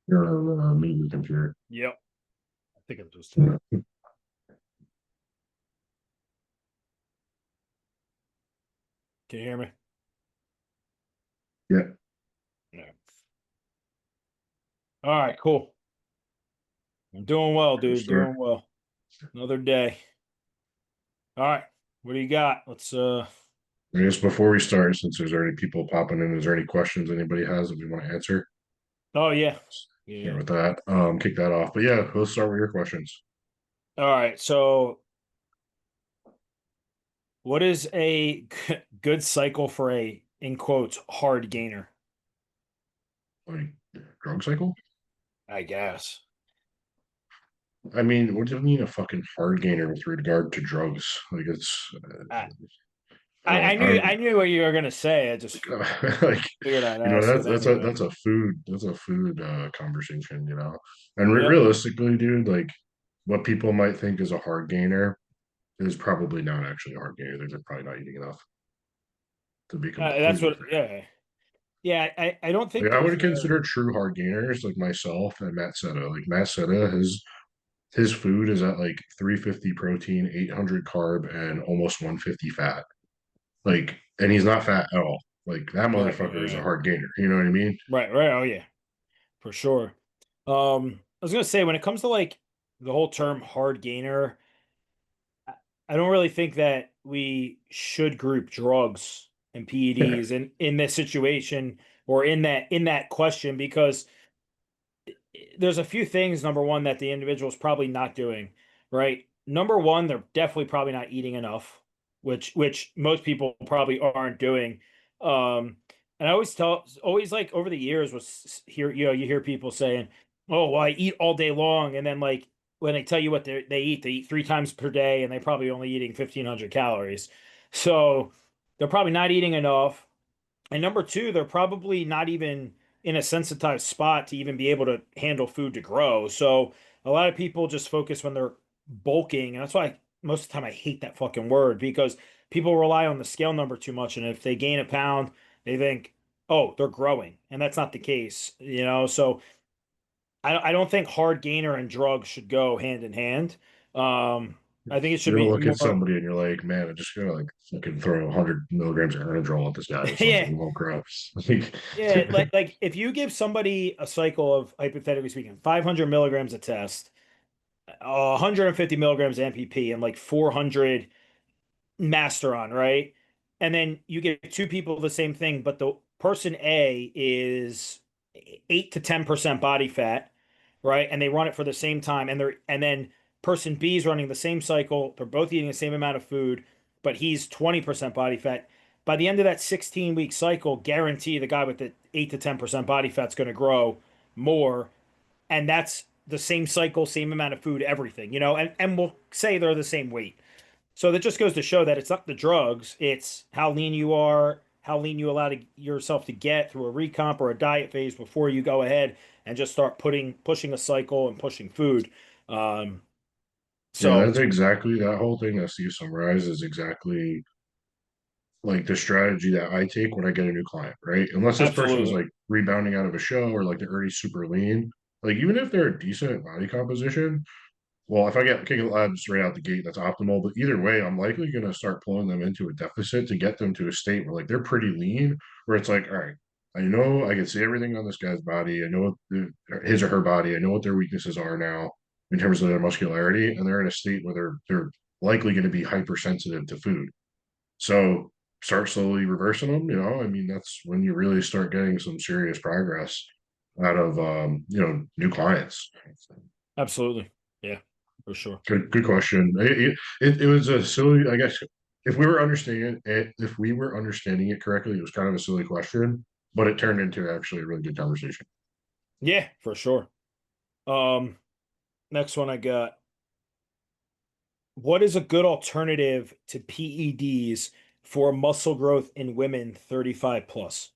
Your media computer. Yep. I think it was. Yeah. Can you hear me? Yeah. Yeah. All right, cool. I'm doing well, Good dude. start. Doing well. Another day. All right. What do you got? Let's I guess before we start, since there's already people popping in, is there any questions anybody has that we want to answer? oh yeah. Start Yeah. with that. Kick that off. But yeah, let's start with your questions. All right. So what is a good cycle for a in quotes hard gainer? Like drug cycle? I guess. I mean, what do you mean a fucking hard gainer with regard to drugs? Like it's I I I, I don't I knew don't I knew what you were gonna say. I just like figured I'd ask it anyway. that's a food conversation, And Yep. realistically, dude, like what people might think is a hard gainer is probably not actually a hard gainer. They're probably not eating enough to be That's completely what fair. yeah. Yeah, I don't think Like I there's would consider true hard gainers like myself and Matt Seta. Like Matt Seta, his food is at like 350 protein, 800 carb, and almost 150 fat. Like, and he's not fat at all. Like that right, motherfucker is a right, hard gainer. You know what I mean? right, right. Oh yeah, for sure. I was gonna say when it comes to like the whole term hard gainer, I I don't really think that we should group drugs and PEDs in this situation or in that question because there's a few things, number one, that the individual is probably not doing, right? Number one, they're definitely probably not eating enough, which most people probably aren't doing. And I always like over the years was here, you hear people saying, "Oh, well, I eat all day long," and then like when they tell you what they eat 3 times per day, and they're probably only eating 1,500 calories. So they're probably not eating enough. And number two, they're probably not even in a sensitized spot to even be able to handle food to grow. So a lot of people just focus when they're bulking. And that's why most of the time I hate that fucking word because people rely on the scale number too much. And if they gain a pound, they think, oh, they're growing. And that's not the case, you know? So I don't think hard gainer and drugs should go hand in hand. Um, I think it should You don't be look at more, somebody and you're like, man, I just gotta like fucking throw 100 milligrams of Benadryl at this guy or something. yeah. He won't grow. Like, Yeah, like if you give somebody a cycle of hypothetically speaking, 500 milligrams a test, 150 milligrams MPP, and like 400 Masteron, right? And then you give two people the same thing, but the person A is 8 to 10% body fat, right? And they run it for the same time, and then person B is running the same cycle. They're both eating the same amount of food, but he's 20% body fat. By the end of that 16-week cycle, guarantee the guy with the 8 to 10% body fat's going to grow more, and that's the same cycle, same amount of food, everything, and we'll say they're the same weight. So that just goes to show that it's not the drugs, it's how lean you are, how lean you allow yourself to get through a recomp or a diet phase before you go ahead and just start pushing a cycle and pushing food. Um, yeah, so that's exactly that whole thing that Steve summarized is exactly like the strategy that I take when I get a new client, right? Unless this person's absolutely. like rebounding out of a show or like they're already super lean, like even if they're a decent body composition, well, if I get kicking labs right out the gate, that's optimal. But either way, I'm likely going to start pulling them into a deficit to get them to a state where like they're pretty lean, where it's like, all right, I know I can see everything on this guy's body. I know what his or her body. I know what their weaknesses are now in terms of their muscularity, and they're in a state where they're likely going to be hypersensitive to food. So start slowly reversing them. I mean, that's when you really start getting some serious progress out of new clients. Absolutely. Yeah, for sure. Good question. It was a silly, I guess, if we were understanding it correctly, it was kind of a silly question, but it turned into actually a really good conversation. Yeah, for sure. Um, Next one I got. What is a good alternative to PEDs for muscle growth in women 35 plus?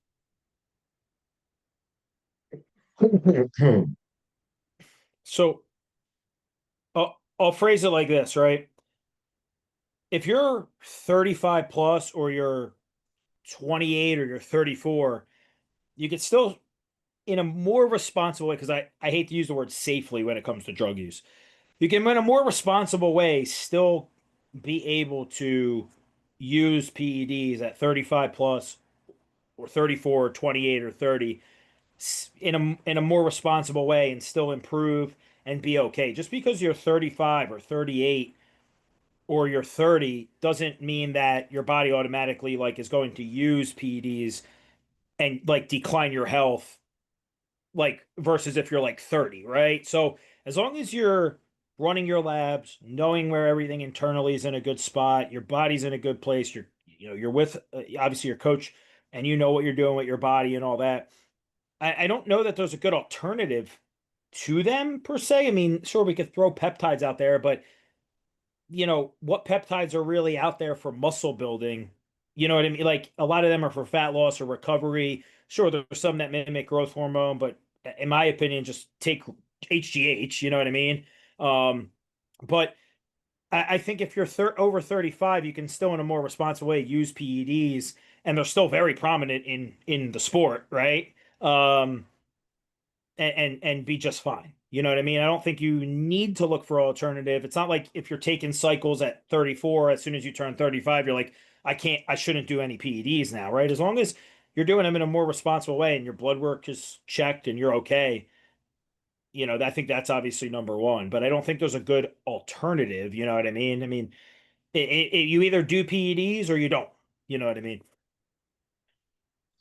So I'll phrase it like this, right? If you're 35 plus or you're 28 or you're 34, you could still in a more responsible way, because I hate to use the word safely when it comes to drug use. You can, in a more responsible way, still be able to use PEDs at 35 plus or 34 or 28 or 30 in a more responsible way and still improve and be okay. Just because you're 35 or 38 or you're 30 doesn't mean that your body automatically like is going to use PEDs and like decline your health like versus if you're like 30, right? So as long as you're running your labs, knowing where everything internally is in a good spot, your body's in a good place, you're with obviously your coach and you know what you're doing with your body and all that. I don't know that there's a good alternative to them per se. I mean, sure, we could throw peptides out there, but what peptides are really out there for muscle building? You know what I mean? Like a lot of them are for fat loss or recovery. Sure, there's some that mimic growth hormone, but in my opinion, just take HGH. You know what I mean? But I think if you're over 35, you can still, in a more responsible way, use PEDs, and they're still very prominent in the sport, right? And be just fine. You know what I mean? I don't think you need to look for alternative. It's not like if you're taking cycles at 34, as soon as you turn 35, you're like, I shouldn't do any PEDs now, right? As long as you're doing them in a more responsible way and your blood work is checked and you're okay, I think that's obviously number one. But I don't think there's a good alternative. You know what I mean? I mean, you either do PEDs or you don't. You know what I mean?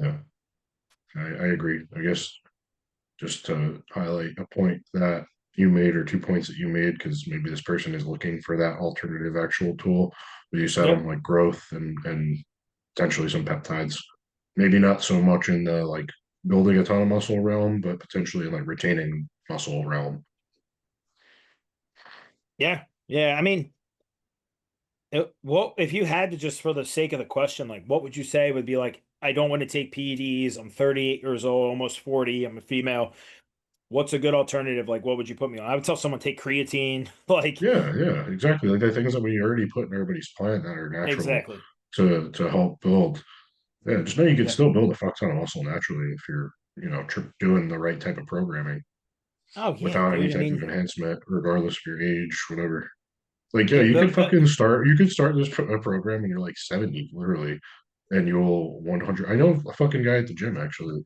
Yeah, I agree. I guess just to highlight a point that you made or 2 points that you made, because maybe this person is looking for that alternative actual tool. But you said Yep. on like growth and potentially some peptides. Maybe not so much in the like building a ton of muscle realm, but potentially in like retaining muscle realm. Yeah. Yeah. I mean, well, if you had to just for the sake of the question, like what would you say would be like, I don't want to take PEDs. I'm 38 years old, almost 40. I'm a female. What's a good alternative? Like, what would you put me on? I would tell someone take creatine. Like, Yeah, yeah, exactly. Like the things that we already put in everybody's plant that are natural exactly. to help build. Yeah, just know you can Yeah. still build a fuck ton of muscle naturally if you're, doing the right type of programming Oh yeah, without any dude. I type of mean, enhancement, regardless of your age, whatever. Like, yeah, yeah, you could fucking start. You could start this program when you're like 70, literally, and you'll 100. I know a fucking guy at the gym actually.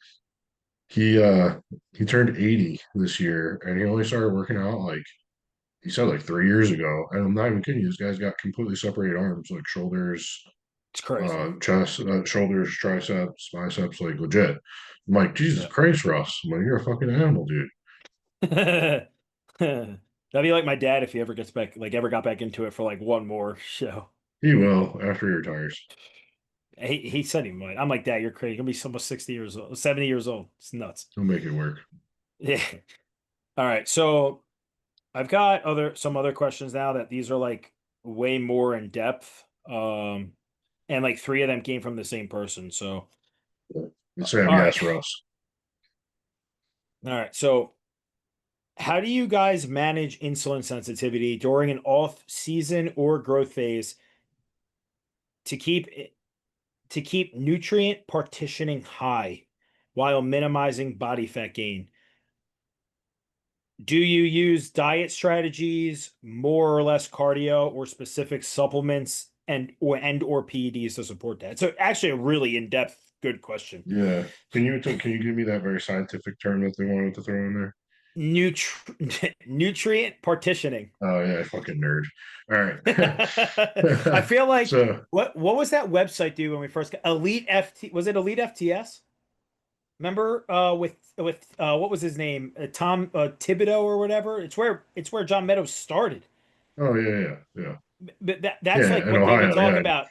He uh he turned 80 this year, and he only started working out like he said like 3 years ago. And I'm not even kidding you. This guy's got completely separated arms, like shoulders, it's crazy. chest, shoulders, triceps, biceps, like legit. I'm like, Jesus Yeah. Christ, Russ. I'm like, you're a fucking animal, dude. That'd be like my dad if he ever gets back, like ever got back into it for like one more show. He will after he retires. He said he might. I'm like, Dad, you're crazy. You're gonna be almost 60 years old, 70 years old. It's nuts. He'll make it work. Yeah. All right. So I've got some other questions now that these are like way more in depth. And like three of them came from the same person. So Let's have all right. yes, Russ. All right. So how do you guys manage insulin sensitivity during an off season or growth phase to keep nutrient partitioning high while minimizing body fat gain? Do you use diet strategies, more or less cardio, or specific supplements and or PEDs to support that? So actually a really in-depth good question. Yeah. Can you give me that very scientific term that they wanted to throw in there? Nutrient partitioning. Oh yeah, fucking nerd. All I right. feel like So what was that website do when we first got Elite FT, was it Elite FTS? Remember with what was his name? Tom Thibodeau or whatever? It's where John Meadows started. oh yeah. But that's Yeah, like in what they would Ohio, talk yeah. about.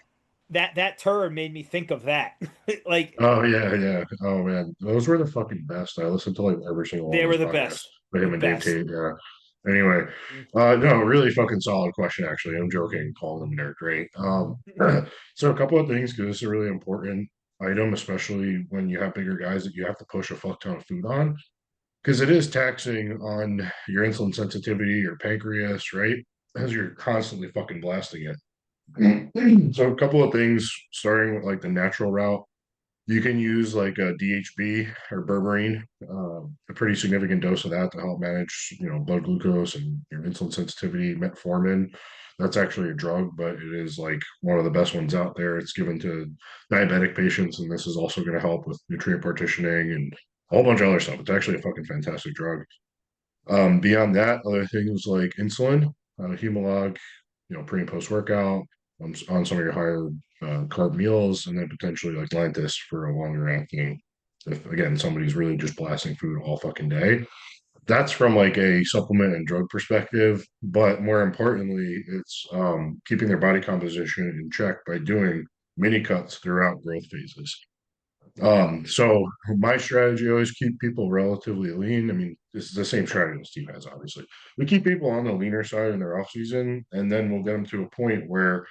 That term made me think of that. Like Oh yeah. Oh man, those were the fucking best. I listened to like every single one they of were those the podcasts best. with The him and Dave best. Tate. Yeah. Anyway, no, really fucking solid question. Actually, I'm joking, calling them nerd. Great. So a couple of things because this is a really important item, especially when you have bigger guys that you have to push a fuck ton of food on, because it is taxing on your insulin sensitivity, your pancreas, right? As you're constantly fucking blasting it. So a couple of things, starting with like the natural route. You can use like a DHB or berberine, a pretty significant dose of that to help manage, blood glucose and your insulin sensitivity. Metformin, that's actually a drug, but it is like one of the best ones out there. It's given to diabetic patients, and this is also going to help with nutrient partitioning and a whole bunch of other stuff. It's actually a fucking fantastic drug. Beyond that, other things like insulin, Humalog, pre and post workout on some of your higher carb meals, and then potentially like Lantus for a longer acting. If again somebody's really just blasting food all fucking day, that's from like a supplement and drug perspective. But more importantly, it's keeping their body composition in check by doing mini cuts throughout growth phases. So my strategy always keep people relatively lean. I mean, this is the same strategy as Steve has, obviously. We keep people on the leaner side in their off season, and then we'll get them to a point where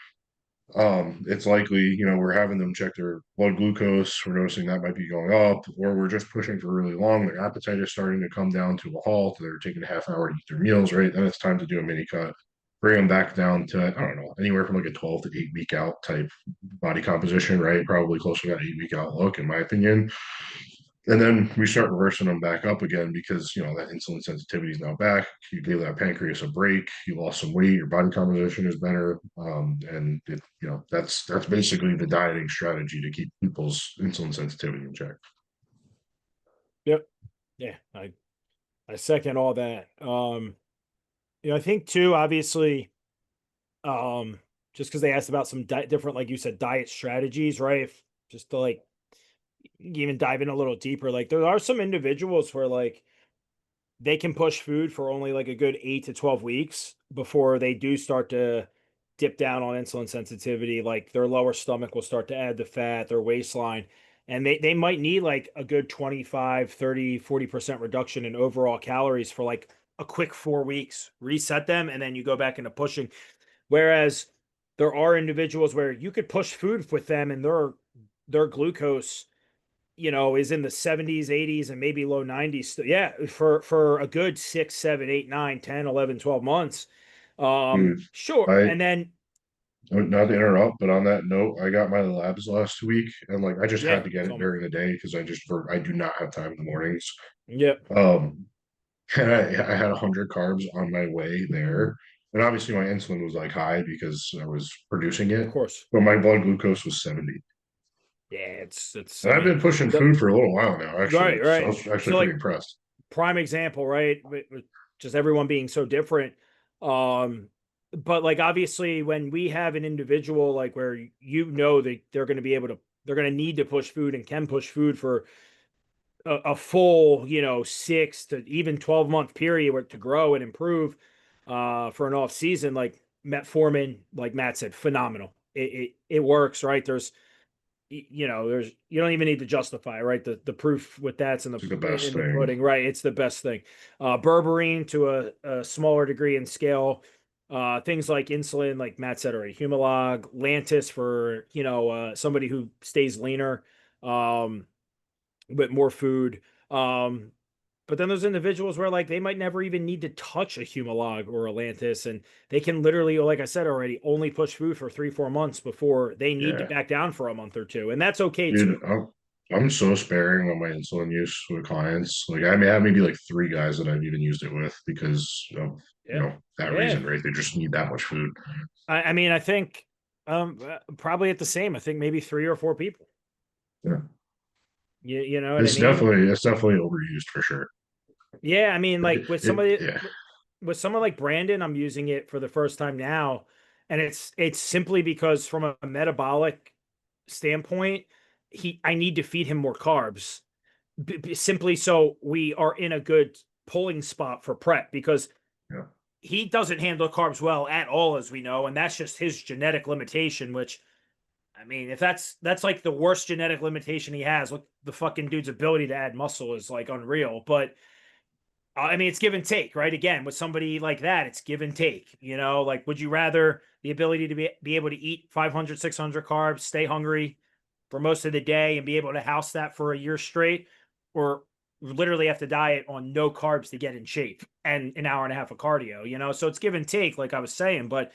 it's likely, we're having them check their blood glucose, we're noticing that might be going up, or we're just pushing for really long. Their appetite is starting to come down to a halt. They're taking a half hour to eat their meals, right? Then it's time to do a mini cut, bring them back down to, I don't know, anywhere from like a 12 to 8 week out type body composition, right? Probably closer to that 8 week out look, in my opinion. And then we start reversing them back up again because that insulin sensitivity is now back. You gave that pancreas a break. You lost some weight. Your body composition is better, and that's basically the dieting strategy to keep people's insulin sensitivity in check. Yep. Yeah, I second all that. I think too, obviously, just because they asked about some different, like you said, diet strategies, right? If, just to like even dive in a little deeper, like there are some individuals where like they can push food for only like a good 8 to 12 weeks before they do start to dip down on insulin sensitivity. Like their lower stomach will start to add the fat, their waistline, and they might need like a good 25, 30, 40% reduction in overall calories for like a quick 4 weeks, reset them, and then you go back into pushing. Whereas there are individuals where you could push food with them and their glucose, is in the 70s, 80s, and maybe low 90s. Yeah, for a good 6, 7, 8, 9, 10, 11, 12 months. Dude, Sure. I And then not to interrupt, but on that note, I got my labs last week, and like I just yeah, had to get it tell me. during the day because I do not have time in the mornings. Yep, Um, and I had 100 carbs on my way there. And obviously my insulin was like high because I was producing of it, course. but my blood glucose was 70. Yeah, it's And I I've mean, been pushing the food for a little while now, actually. right, So I right. was actually So pretty like impressed. prime example, right? With just everyone being so different. Um, but like obviously when we have an individual like where that they're going to be able to, they're going to need to push food and can push food for a full, 6 to even 12 month period to grow and improve for an off season, like metformin, like Matt said, phenomenal. It works, right? There's you don't even need to justify, right? The proof with that's It's the best in the thing. pudding, right? It's the best thing. Berberine to a smaller degree and scale. Things like insulin, like Matt said already, Humalog, Lantus for somebody who stays leaner. Um, but more food. But then there's individuals where like they might never even need to touch a Humalog or a Lantus, and they can literally, like I said already, only push food for 3, 4 months before they need to Yeah. back down for a month or two, and that's okay Dude, too. I'm so sparing on my insulin use with clients. Like I may have maybe like 3 guys that I've even used it with because of, Yeah, that yeah. reason, right? They just need that much food. I mean, I think probably at the same. I think maybe 3 or 4 people. Yeah. You know what I mean? It's definitely overused for sure. Yeah, I mean, like Yeah. with someone like Brandon, I'm using it for the first time now, and it's simply because from a metabolic standpoint, I need to feed him more carbs, simply so we are in a good pulling spot for prep because Yeah. he doesn't handle carbs well at all, as we know, and that's just his genetic limitation. Which I mean, if that's like the worst genetic limitation he has, look, the fucking dude's ability to add muscle is like unreal, but I mean, it's give and take, right? Again, with somebody like that, it's give and take. Like, would you rather the ability to be able to eat 500, 600 carbs, stay hungry for most of the day, and be able to house that for a year straight, or literally have to diet on no carbs to get in shape and an hour and a half of cardio? So it's give and take, like I was saying. But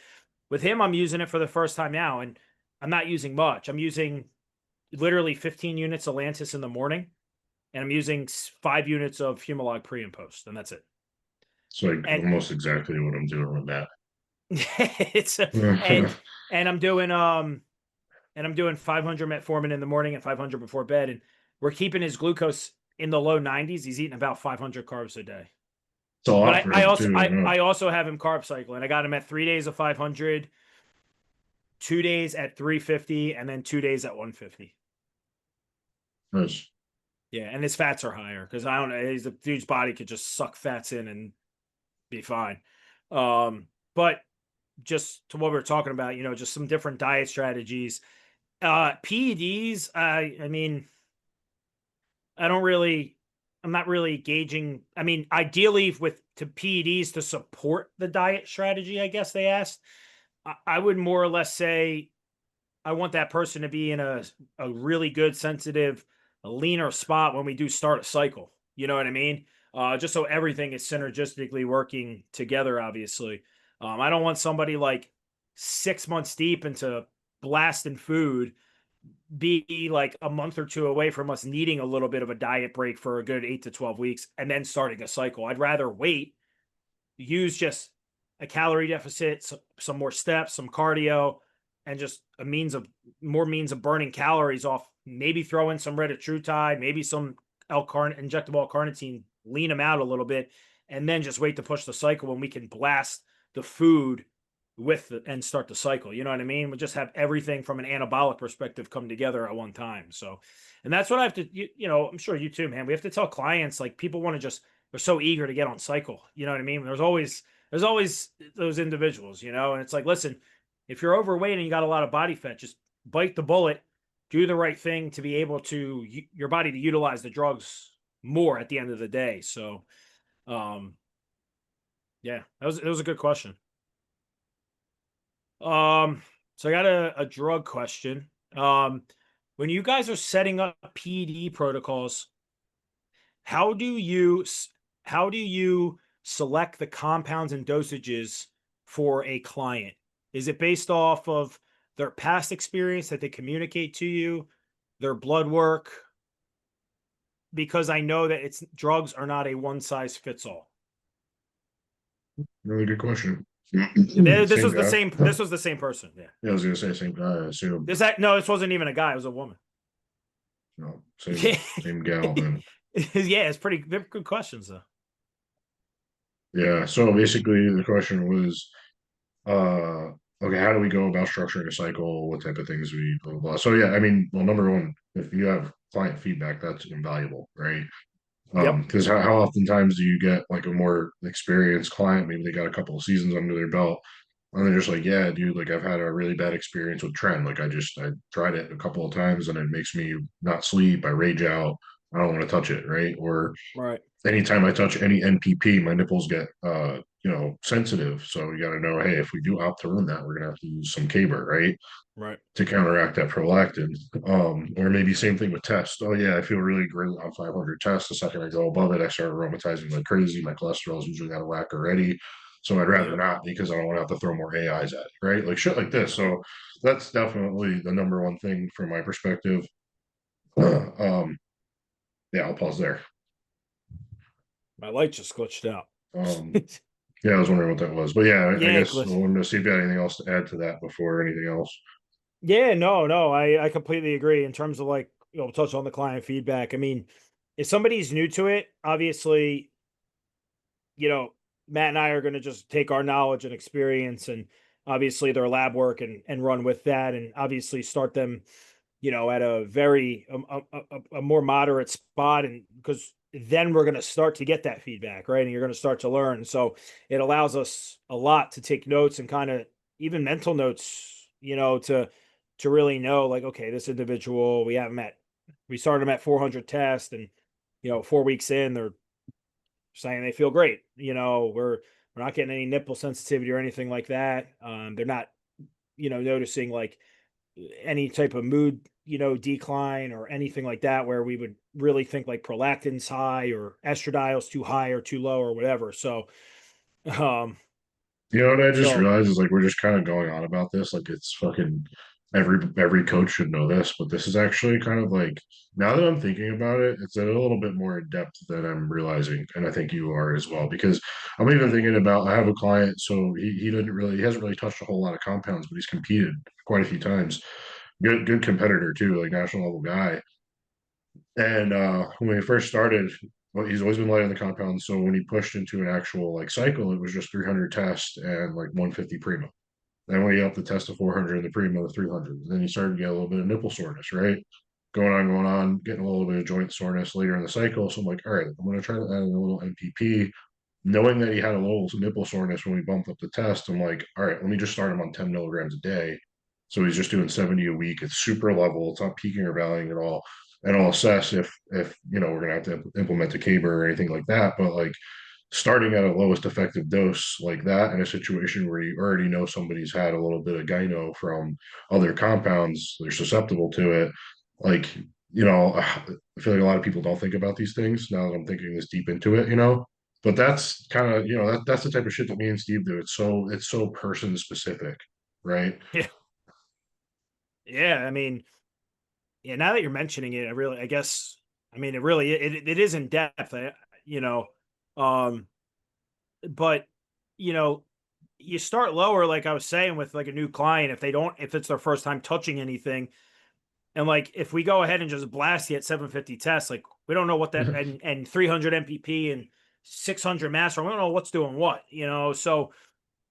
with him, I'm using it for the first time now, and I'm not using much. I'm using literally 15 units of Lantus in the morning, and I'm using 5 units of Humalog pre and post, and that's it. It's like And almost exactly what I'm doing with that. it's and and I'm doing 500 metformin in the morning and 500 before bed, and we're keeping his glucose in the low 90s. He's eating about 500 carbs a day. It's a But lot I, for I him also too. I I, know. I also have him carb cycling. I got him at 3 days of 500, 2 days at 350, and then 2 days at 150. Nice. Yeah, and his fats are higher because I don't know. He's a dude's body could just suck fats in and be fine. But just to what we are talking about, just some different diet strategies. PEDs, I mean, I don't really, I'm not really gauging. I mean, ideally with to PEDs to support the diet strategy, I guess they asked. I would more or less say I want that person to be in a really good, sensitive, a leaner spot when we do start a cycle. You know what I mean? Just so everything is synergistically working together, obviously. I don't want somebody like 6 months deep into blasting food be like a month or two away from us needing a little bit of a diet break for a good 8 to 12 weeks and then starting a cycle. I'd rather wait, use just a calorie deficit, some more steps, some cardio, and just a means of burning calories off. Maybe throw in some retatrutide, maybe some injectable L-carnitine, lean them out a little bit, and then just wait to push the cycle when we can blast the food and start the cycle. You know what I mean? We just have everything from an anabolic perspective come together at one time. So, and that's what I have to, I'm sure you too, man. We have to tell clients like people want to just they're so eager to get on cycle. You know what I mean? There's always those individuals, and it's like, listen, if you're overweight and you got a lot of body fat, just bite the bullet, do the right thing to be able to your body to utilize the drugs more at the end of the day. So, um, yeah, it was a good question. So I got a drug question. When you guys are setting up PD protocols, how do you how do you select the compounds and dosages for a client? Is it based off of their past experience that they communicate to you, their blood work? Because I know that it's drugs are not a one size fits all. Really good question. This Same was the guy. same. This was the same person. Yeah. Yeah, I was gonna say same guy. I assume. No, this wasn't even a guy. It was a woman. No, Yeah. same gal then. Yeah, it's pretty they're good questions though. Yeah. So basically, the question was, okay, how do we go about structuring a cycle? What type of things we blah blah blah. So yeah, I mean, well, number one, if you have client feedback, that's invaluable, right? Yep. Because how oftentimes do you get like a more experienced client, maybe they got a couple of seasons under their belt, and they're just like, yeah, dude, like I've had a really bad experience with Trend. Like I tried it a couple of times and it makes me not sleep. I rage out. I don't want to touch it, right? Or Right. anytime I touch any NPP, my nipples get sensitive. So you got to know, hey, if we do opt to run that, we're gonna have to use some caber, right? Right. To counteract that prolactin. Or maybe same thing with tests. Oh yeah, I feel really great on 500 tests. The second I go above it, I start aromatizing like crazy. My cholesterol is usually out of whack already. So I'd rather Yep. not because I don't want to have to throw more AIs at it, right? Like shit like this. Right. So that's definitely the number one thing from my perspective. um, yeah, I'll pause there. My light just glitched out. Um, yeah, I was wondering what that was, but yeah, I Yeah, guess I glitch. wanted to see if you had anything else to add to that before anything else. Yeah, no, I completely agree in terms of like, touch on the client feedback. I mean, if somebody's new to it, obviously, you know, Matt and I are going to just take our knowledge and experience and obviously their lab work and run with that and obviously start them, at a very a more moderate spot and because then we're going to start to get that feedback, right? And you're going to start to learn. So it allows us a lot to take notes and kind of even mental notes, to really know like, okay, this individual we started them at 400 tests and 4 weeks in they're saying they feel great. We're not getting any nipple sensitivity or anything like that. They're not, noticing like any type of mood, decline or anything like that, where we would really think like prolactin's high or estradiol's too high or too low or whatever. So, um, You know what I just so realized is like we're just kind of going on about this like it's fucking every coach should know this, but this is actually kind of like, now that I'm thinking about it, it's a little bit more in depth than I'm realizing, and I think you are as well. Because I'm even thinking about, I have a client, so he hasn't really touched a whole lot of compounds, but he's competed quite a few times. Good competitor too, like national level guy. And when he first started, well, he's always been light on the compound. So when he pushed into an actual like cycle, it was just 300 tests and like 150 primo. Then when he upped the test to 400 and the primo to 300, then he started to get a little bit of nipple soreness, right? Going on, getting a little bit of joint soreness later in the cycle. So I'm like, all right, I'm going to try to add a little MPP. Knowing that he had a little nipple soreness when we bumped up the test, I'm like, all right, let me just start him on 10 milligrams a day. So he's just doing 70 a week. It's super level. It's not peaking or valleying at all. And I'll assess if we're gonna have to implement a caber or anything like that. But like starting at a lowest effective dose like that in a situation where you already know somebody's had a little bit of gyno from other compounds, they're susceptible to it. Like, I feel like a lot of people don't think about these things now that I'm thinking this deep into it. But that's kind of, that's the type of shit that me and Steve do. It's so person specific, right? Yeah. Yeah. I mean, yeah, now that you're mentioning it, I guess, I mean, it is in depth, you know, um, but, you know, you start lower, like I was saying, with like a new client, if it's their first time touching anything, and like if we go ahead and just blast you at 750 tests, like we don't know what that, and 300 MPP and 600 master, we don't know what's doing what. So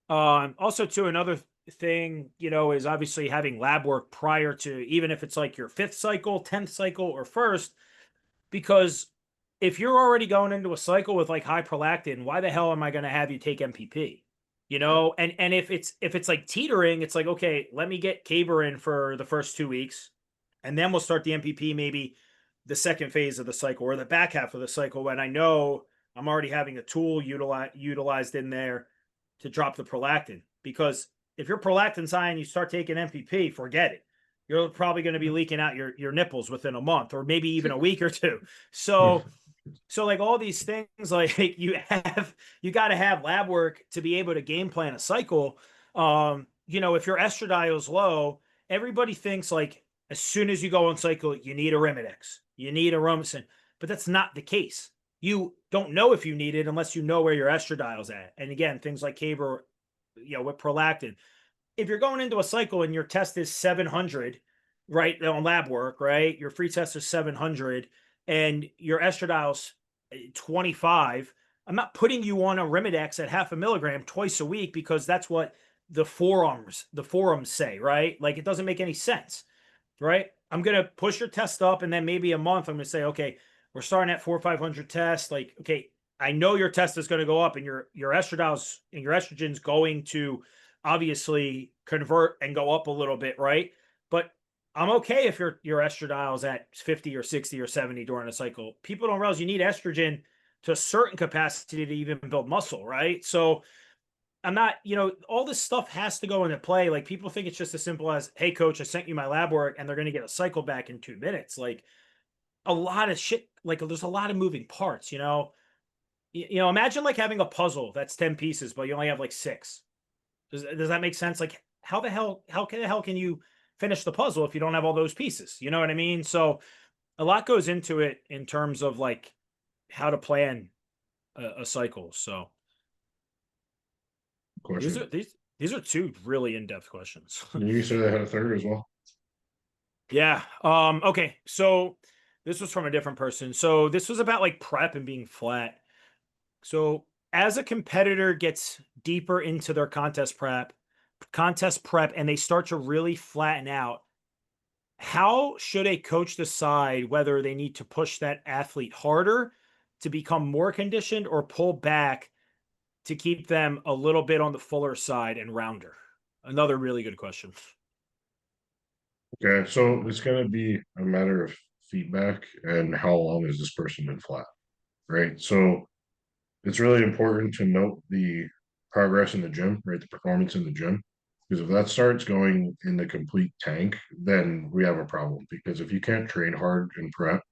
also too, another thing, is obviously having lab work prior to, even if it's like your fifth cycle, 10th cycle, or first, because if you're already going into a cycle with like high prolactin, why the hell am I going to have you take MPP? And if it's like teetering, it's like, okay, let me get Caber in for the first 2 weeks, and then we'll start the MPP maybe the second phase of the cycle or the back half of the cycle when I know I'm already having a tool utilized in there to drop the prolactin. Because if you're prolactin high and you start taking MPP, forget it. You're probably going to be leaking out your nipples within a month or maybe even a week or two. So like all these things, like you got to have lab work to be able to game plan a cycle. If your estradiol is low, everybody thinks like as soon as you go on cycle, you need a Arimidex, you need a Romacin, but that's not the case. You don't know if you need it unless you know where your estradiol's at. And again, things like Caber, with prolactin. If you're going into a cycle and your test is 700, right, on lab work, right, your free test is 700, and your estradiol's 25, I'm not putting you on a Arimidex at half a milligram twice a week because that's what the forums say, right? Like it doesn't make any sense, right? I'm gonna push your test up, and then maybe a month I'm gonna say, okay, we're starting at 4,500 tests. Like, okay, I know your test is going to go up, and your estradiols and your estrogen's going to obviously convert and go up a little bit, right? But I'm okay if your estradiols at 50 or 60 or 70 during a cycle. People don't realize you need estrogen to a certain capacity to even build muscle, right? So I'm not, all this stuff has to go into play. Like people think it's just as simple as, hey, coach, I sent you my lab work, and they're going to get a cycle back in 2 minutes. Like a lot of shit. Like there's a lot of moving parts. Imagine like having a puzzle that's 10 pieces, but you only have like six. Does that make sense? Like how the hell can you finish the puzzle if you don't have all those pieces? You know what I mean? So a lot goes into it in terms of like how to plan a cycle. So these are Question. these are two really in-depth questions. You said I had a third as well. Yeah. Okay. So this was from a different person. So this was about like prep and being flat. So as a competitor gets deeper into their contest prep, and they start to really flatten out, how should a coach decide whether they need to push that athlete harder to become more conditioned or pull back to keep them a little bit on the fuller side and rounder? Another really good question. Okay, so it's going to be a matter of feedback and how long has this person been flat, right? So it's really important to note the progress in the gym, right? The performance in the gym. Because if that starts going in the complete tank, then we have a problem. Because if you can't train hard and prep,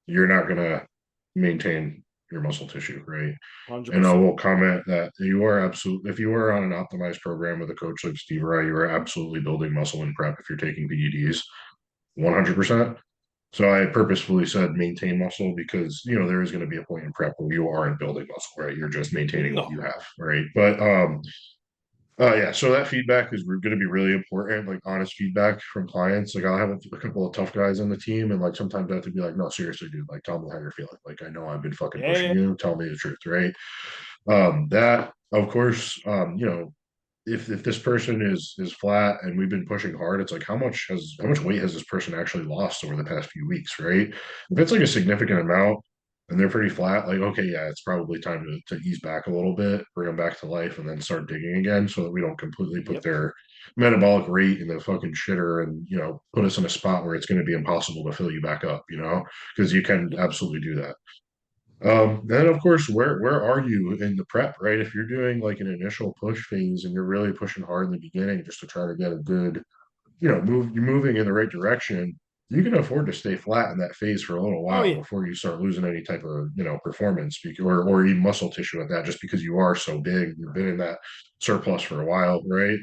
you're not going to maintain your muscle tissue, right? And I 100%. will comment that you are absolutely, if you are on an optimized program with a coach like Steve Rai, you are absolutely building muscle in prep if you're taking PEDs, 100%. So I purposefully said maintain muscle because there is going to be a point in prep where you aren't building muscle, right? You're just maintaining what you No. have, right? But yeah, so that feedback is going to be really important, like honest feedback from clients. Like I'll have a couple of tough guys on the team, and like sometimes I have to be like, no, seriously, dude, like tell me how you're feeling. Like I know I've been fucking Yeah, pushing yeah. you. Tell me the truth, right? That of course, if this person is flat and we've been pushing hard, it's like how much weight has this person actually lost over the past few weeks, right? If it's like a significant amount and they're pretty flat, like okay, yeah, it's probably time to ease back a little bit, bring them back to life, and then start digging again, so that we don't completely put Yep. their metabolic rate in the fucking shitter and put us in a spot where it's going to be impossible to fill you back up, because you can Yep. absolutely do that. Then of course, where are you in the prep, right? If you're doing like an initial push phase and you're really pushing hard in the beginning just to try to get a good, you're moving in the right direction, you can afford to stay flat in that phase for a little Oh while yeah. before you start losing any type of, performance or even muscle tissue at that, just because you are so big, you've been in that surplus for a while, right?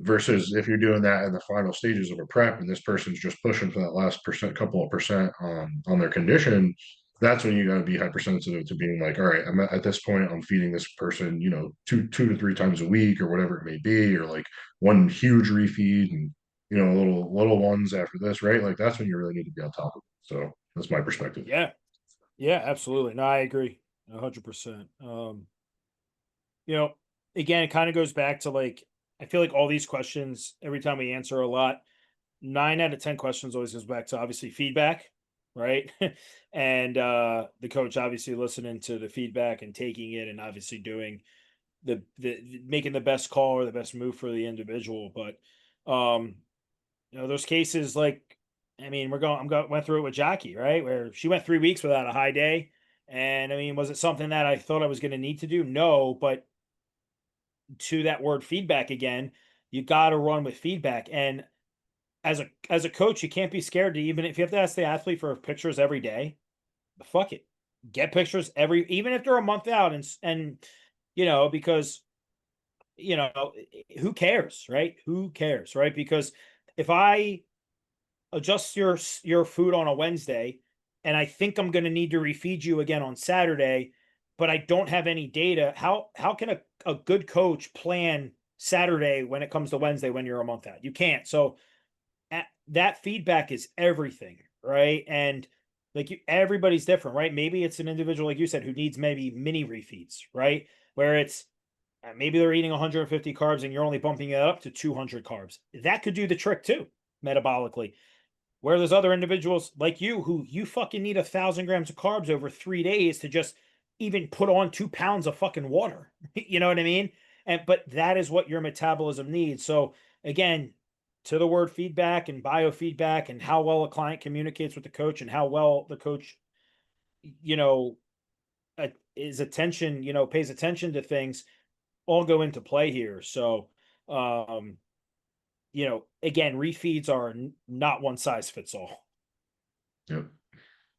Versus if you're doing that in the final stages of a prep and this person's just pushing for that last couple of percent on their condition, that's when you got to be hypersensitive to being like, all right, I'm at this point, I'm feeding this person, two to three times a week or whatever it may be, or like one huge refeed and little ones after this, right? Like that's when you really need to be on top of it. So that's my perspective. Yeah. Yeah, absolutely. No, I agree. 100%. You know, again, it kind of goes back to like I feel like all these questions, every time we answer a lot, 9 out of 10 questions always goes back to obviously feedback, right? And the coach obviously listening to the feedback and taking it and obviously doing making the best call or the best move for the individual. But there's cases like I mean, went through it with Jackie, right? Where she went 3 weeks without a high day. And I mean, was it something that I thought I was going to need to do? No, but to that word feedback again, you got to run with feedback. And as a coach, you can't be scared to even if you have to ask the athlete for pictures every day, fuck it. Get pictures even if they're a month out and because who cares, right? Who cares, right? Because if I adjust your food on a Wednesday and I think I'm going to need to refeed you again on Saturday, but I don't have any data, how can a good coach plan Saturday when it comes to Wednesday when you're a month out? You can't. So that feedback is everything, right? And like everybody's different, right? Maybe it's an individual like you said who needs maybe mini refeeds, right? Where it's maybe they're eating 150 carbs and you're only bumping it up to 200 carbs. That could do the trick too, metabolically. Where there's other individuals like you who you fucking need 1,000 grams of carbs over 3 days to just even put on 2 pounds of fucking water. You know what I mean? But that is what your metabolism needs. So again, to the word feedback and biofeedback and how well a client communicates with the coach and how well the coach, you know, is attention, pays attention to things all go into play here. So, um, again, refeeds are not one size fits all. Yep.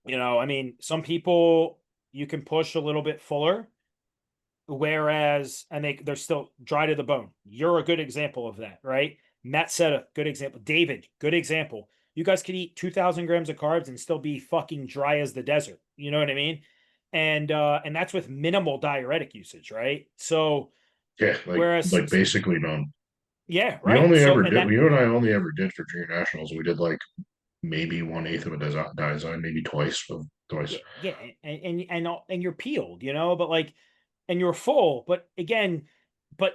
I mean, some people you can push a little bit fuller, whereas and they're still dry to the bone. You're a good example of that, right? Matt said a good example. David, good example. You guys could eat 2,000 grams of carbs and still be fucking dry as the desert. You know what I mean? And that's with minimal diuretic usage, right? So Yeah, whereas like basically none. yeah, We right. only So ever and did. that You and I only ever did for junior nationals. We did like maybe 1/8 of a design, maybe twice. yeah, yeah, and you're peeled, but like and you're full. But again,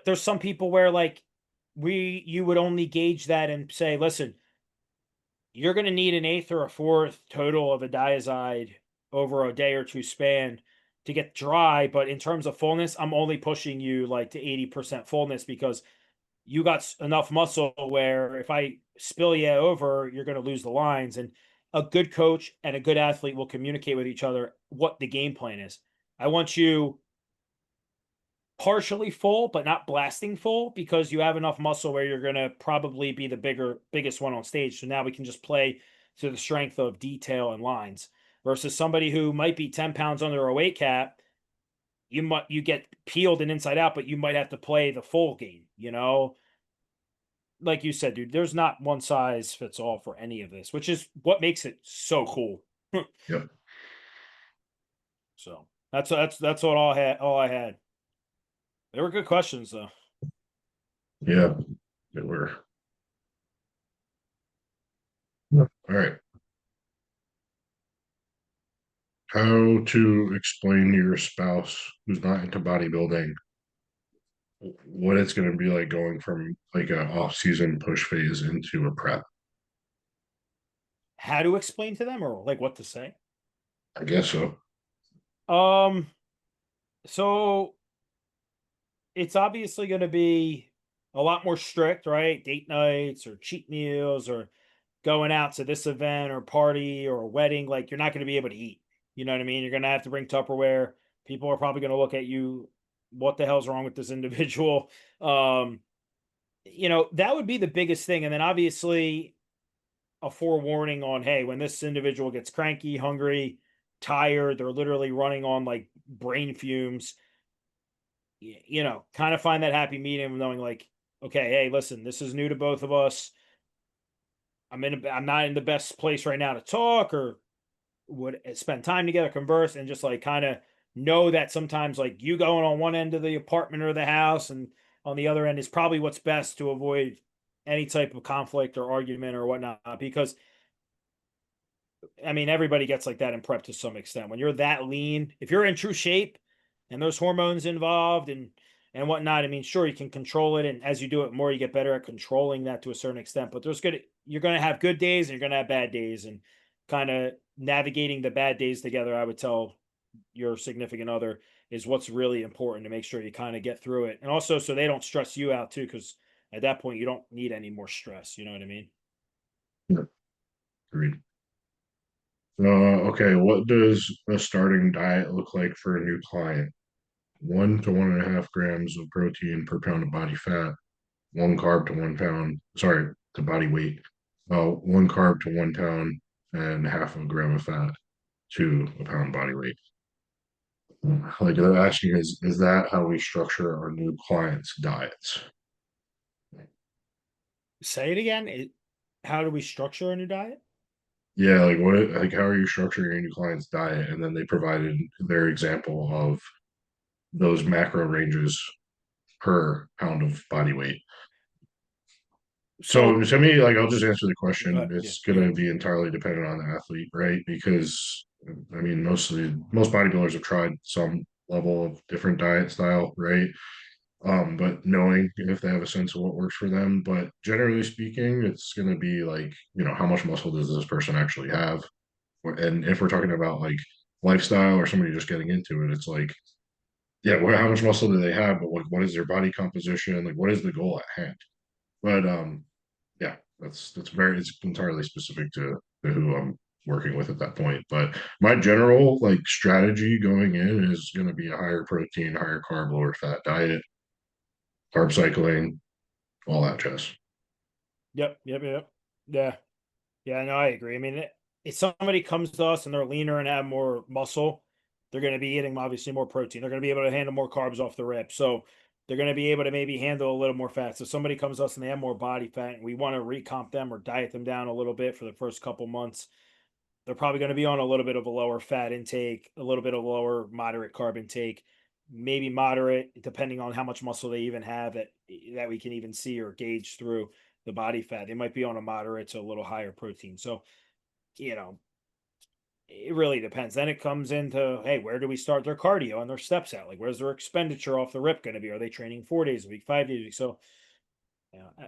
there's some people where like you would only gauge that and say, listen, you're going to need an eighth or a fourth total of a diazide over a day or two span to get dry. But in terms of fullness, I'm only pushing you like to 80% fullness because you got enough muscle where if I spill you over, you're going to lose the lines. And a good coach and a good athlete will communicate with each other what the game plan is. I want you partially full, but not blasting full because you have enough muscle where you're going to probably be the biggest one on stage. So now we can just play to the strength of detail and lines. versus somebody who might be 10 pounds under a weight cap. You get peeled and inside out, but you might have to play the full game, like you said, dude, there's not one size fits all for any of this, which is what makes it so cool. Yep. So that's what all I had. They were good questions though. Yeah. They were. All right. How to explain to your spouse who's not into bodybuilding what it's going to be like going from like a off-season push phase into a prep. How to explain to them or like what to say? I guess so. Um, so it's obviously going to be a lot more strict, right? Date nights or cheat meals or going out to this event or party or a wedding. Like you're not going to be able to eat. You know what I mean? You're going to have to bring Tupperware. People are probably going to look at you. What the hell's wrong with this individual? Um, that would be the biggest thing. And then obviously a forewarning on, hey, when this individual gets cranky, hungry, tired, they're literally running on like brain fumes, kind of find that happy medium, knowing like, okay, hey, listen, this is new to both of us. I'm not in the best place right now to talk or would spend time together, converse, and just like kind of know that sometimes like you going on one end of the apartment or the house and on the other end is probably what's best to avoid any type of conflict or argument or whatnot. Because I mean, everybody gets like that in prep to some extent. When you're that lean, if you're in true shape and there's hormones involved and whatnot, I mean, sure, you can control it, and as you do it more, you get better at controlling that to a certain extent. But you're going to have good days and you're going to have bad days, and kind of navigating the bad days together. I would tell your significant other is what's really important to make sure you kind of get through it, and also so they don't stress you out too, because at that point you don't need any more stress. You know what I mean? Yeah, agreed. Okay, what does a starting diet look like for a new client? 1 to 1.5 grams of protein per pound of body fat, 1 carb to 1 pound, sorry, to body weight, 1 carb to 1 pound, and half a gram of fat to a pound body weight. Like they're asking, is that how we structure our new clients' diets? Say it again. How do we structure a new diet? Yeah, like what, like how are you structuring your new client's diet? And then they provided their example of those macro ranges per pound of body weight. So So, to me, like I'll just answer the question. yeah, It's you going to go. be entirely dependent on the athlete, right? Because I mean, most bodybuilders have tried some level of different diet style, right? But knowing if they have a sense of what works for them. But generally speaking, it's going to be like, how much muscle does this person actually have? And if we're talking about like lifestyle or somebody just getting into it, it's like, yeah, how much muscle do they have? But like, what is their body composition? Like, what is the goal at hand? But yeah, it's entirely specific to who I'm working with at that point. But my general like strategy going in is going to be a higher protein, higher carb, lower fat diet, carb cycling, all that jazz. Yep, yep, yep. Yeah, yeah. No, I agree. I mean, if somebody comes to us and they're leaner and have more muscle, they're going to be eating obviously more protein. They're going to be able to handle more carbs off the rip. So they're going to be able to maybe handle a little more fat. So somebody comes to us and they have more body fat, and we want to recomp them or diet them down a little bit for the first couple months. They're probably going to be on a little bit of a lower fat intake, a little bit of lower moderate carb intake, maybe moderate, depending on how much muscle they even have that we can even see or gauge through the body fat. They might be on a moderate to a little higher protein. So, you know, it really depends. Then it comes into, hey, where do we start their cardio and their steps at? Like, where's their expenditure off the rip going to be? Are they training 4 days a week, 5 days a week? So, yeah,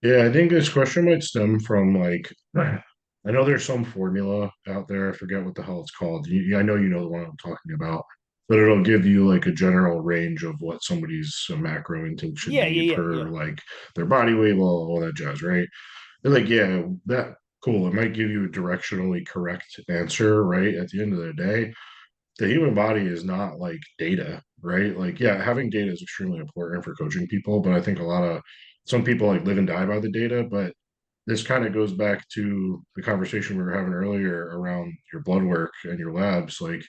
Yeah, I think this question might stem from like I know there's some formula out there. I forget what the hell it's called. I know you know the one I'm talking about, but it'll give you like a general range of what somebody's macro intake should yeah, be yeah, yeah, per yeah. like their body weight, all that jazz, right? And like, yeah, that cool. It might give you a directionally correct answer, right? At the end of the day, the human body is not like data, right? Like, yeah, having data is extremely important for coaching people, but I think some people like live and die by the data, but this kind of goes back to the conversation we were having earlier around your blood work and your labs. Like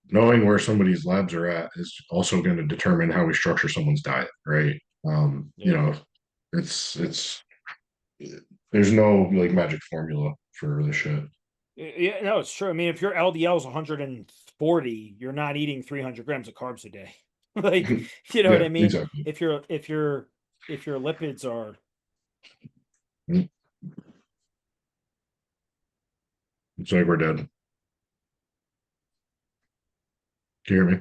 knowing where somebody's labs are at is also going to determine how we structure someone's diet, right? You Yeah. know, it's there's no like magic formula for this shit. Yeah, no, it's true. I mean, if your LDL is 140, you're not eating 300 grams of carbs a day. Like, you know what Yeah, I mean? exactly. If your lipids are, It's like we're dead. Can you hear me?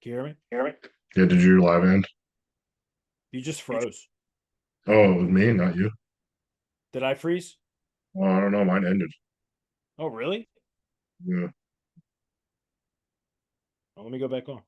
can you hear me? Yeah, did you live end? You just froze. Oh, it was me, not you. Did I freeze? Oh, I don't know. Mine ended. Oh, really? Yeah. Oh, let me go back on.